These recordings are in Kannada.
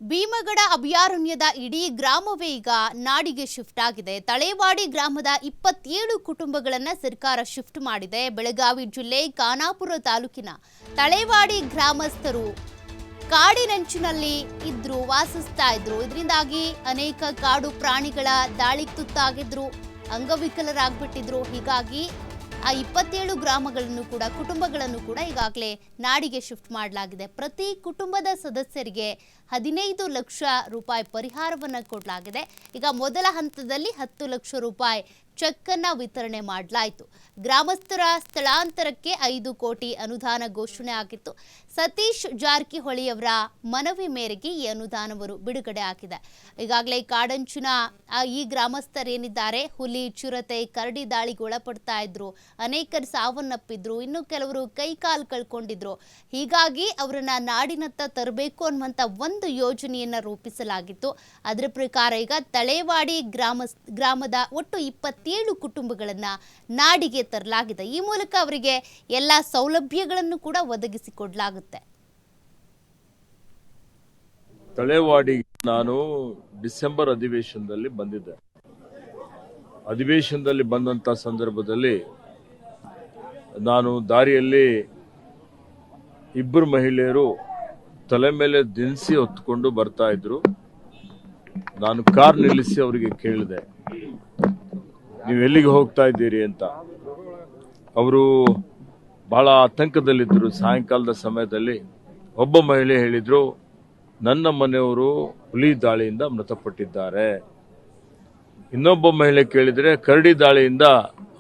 ಭೀಮಗಡ ಅಭಯಾರಣ್ಯದ ಇಡೀ ಗ್ರಾಮವೇ ಈಗ ನಾಡಿಗೆ ಶಿಫ್ಟ್ ಆಗಿದೆ. ತಳೇವಾಡಿ ಗ್ರಾಮದ 27 ಕುಟುಂಬಗಳನ್ನು ಸರ್ಕಾರ ಶಿಫ್ಟ್ ಮಾಡಿದೆ. ಬೆಳಗಾವಿ ಜಿಲ್ಲೆ ಖಾನಾಪುರ ತಾಲೂಕಿನ ತಳೇವಾಡಿ ಗ್ರಾಮಸ್ಥರು ಕಾಡಿನಂಚಿನಲ್ಲಿ ವಾಸಿಸ್ತಾ ಇದ್ರು. ಇದರಿಂದಾಗಿ ಅನೇಕ ಕಾಡು ಪ್ರಾಣಿಗಳ ದಾಳಿಗೆ ತುತ್ತಾಗಿದ್ರು, ಅಂಗವಿಕಲರಾಗ್ಬಿಟ್ಟಿದ್ರು. ಹೀಗಾಗಿ ಆ 27 ಕುಟುಂಬಗಳನ್ನು ಕೂಡ ಈಗಾಗಲೇ ನಾಡಿಗೆ ಶಿಫ್ಟ್ ಮಾಡಲಾಗಿದೆ. ಪ್ರತಿ ಕುಟುಂಬದ ಸದಸ್ಯರಿಗೆ 15 ಲಕ್ಷ ರೂಪಾಯಿ ಪರಿಹಾರವನ್ನು ಕೊಡಲಾಗಿದೆ. ಈಗ ಮೊದಲ ಹಂತದಲ್ಲಿ 10 ಲಕ್ಷ ರೂಪಾಯಿ ಚೆಕ್ ಅನ್ನು ವಿತರಣೆ ಮಾಡಲಾಯಿತು. ಗ್ರಾಮಸ್ಥರ ಸ್ಥಳಾಂತರಕ್ಕೆ 5 ಕೋಟಿ ಅನುದಾನ ಘೋಷಣೆ ಆಗಿತ್ತು. ಸತೀಶ್ ಜಾರಕಿಹೊಳಿ ಅವರ ಮನವಿ ಮೇರೆಗೆ ಈ ಅನುದಾನವನ್ನು ಬಿಡುಗಡೆ ಆಗಿದೆ. ಈಗಾಗಲೇ ಕಾಡಂಚಿನ ಈ ಗ್ರಾಮಸ್ಥರೇನಿದ್ದಾರೆ, ಹುಲಿ, ಚಿರತೆ, ಕರಡಿ ದಾಳಿಗೆ ಒಳಪಡ್ತಾ ಇದ್ರು, ಅನೇಕರು ಸಾವನ್ನಪ್ಪಿದ್ರು, ಇನ್ನು ಕೆಲವರು ಕೈಕಾಲು ಕಳ್ಕೊಂಡಿದ್ರು. ಹೀಗಾಗಿ ಅವರನ್ನ ನಾಡಿನತ್ತ ತರಬೇಕು ಅನ್ನುವಂಥ ಒಂದು ಯೋಜನೆಯನ್ನ ರೂಪಿಸಲಾಗಿತ್ತು. ಅದರ ಪ್ರಕಾರ ಈಗ ತಳೇವಾಡಿ ಗ್ರಾಮದ ಒಟ್ಟು 27 ಕುಟುಂಬಗಳನ್ನ ನಾಡಿಗೆ ತರಲಾಗಿದೆ. ಈ ಮೂಲಕ ಅವರಿಗೆ ಎಲ್ಲ ಸೌಲಭ್ಯಗಳನ್ನು ಕೂಡ ಒದಗಿಸಿಕೊಡಲಾಗುತ್ತೆ. ತಳೇವಾಡಿ ನಾನು ಡಿಸೆಂಬರ್ ಅಧಿವೇಶನದಲ್ಲಿ ಬಂದಿದ್ದೆ. ಅಧಿವೇಶನದಲ್ಲಿ ಬಂದಂತ ಸಂದರ್ಭದಲ್ಲಿ ನಾನು ದಾರಿಯಲ್ಲಿ 2 ಮಹಿಳೆಯರು ತಲೆ ಮೇಲೆ ದಿನಸಿ ಹೊತ್ತುಕೊಂಡು ಬರ್ತಾ ಇದ್ರು. ನಾನು ಕಾರ್ ನಿಲ್ಲಿಸಿ ಅವರಿಗೆ ಕೇಳಿದೆ, ನೀವು ಎಲ್ಲಿಗೆ ಹೋಗ್ತಾ ಇದ್ದೀರಿ ಅಂತ. ಅವರು ಬಹಳ ಆತಂಕದಲ್ಲಿದ್ದರು. ಸಾಯಂಕಾಲದ ಸಮಯದಲ್ಲಿ ಒಬ್ಬ ಮಹಿಳೆ ಹೇಳಿದ್ರು, ನನ್ನ ಮನೆಯವರು ಹುಲಿ ದಾಳಿಯಿಂದ ಮೃತಪಟ್ಟಿದ್ದಾರೆ. ಇನ್ನೊಬ್ಬ ಮಹಿಳೆ ಕೇಳಿದ್ರೆ ಕರಡಿ ದಾಳಿಯಿಂದ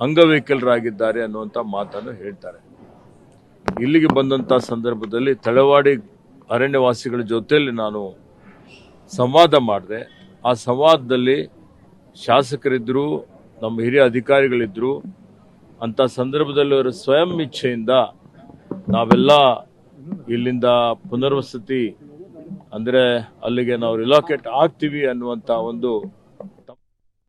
ಅಂಗವಿಕಲರಾಗಿದ್ದಾರೆ ಅನ್ನುವಂಥ ಮಾತನ್ನು ಹೇಳ್ತಾರೆ. ಇಲ್ಲಿಗೆ ಬಂದಂತ ಸಂದರ್ಭದಲ್ಲಿ ತಳವಾಡಿ ಅರಣ್ಯವಾಸಿಗಳ ಜೊತೆಯಲ್ಲಿ ನಾನು ಸಂವಾದ ಮಾಡಿದೆ. ಆ ಸಂವಾದದಲ್ಲಿ ಶಾಸಕರಿದ್ರು, ನಮ್ಮ ಹಿರಿಯ ಅಧಿಕಾರಿಗಳಿದ್ರು. ಅಂತ ಸಂದರ್ಭದಲ್ಲಿ ಅವರು ಸ್ವಯಂ ಇಚ್ಛೆಯಿಂದ ನಾವೆಲ್ಲ ಇಲ್ಲಿಂದ ಪುನರ್ವಸತಿ ಅಂದ್ರೆ ಅಲ್ಲಿಗೆ ನಾವು ರಿಲೋಕೇಟ್ ಆಗ್ತೀವಿ ಅನ್ನುವಂತ ಒಂದು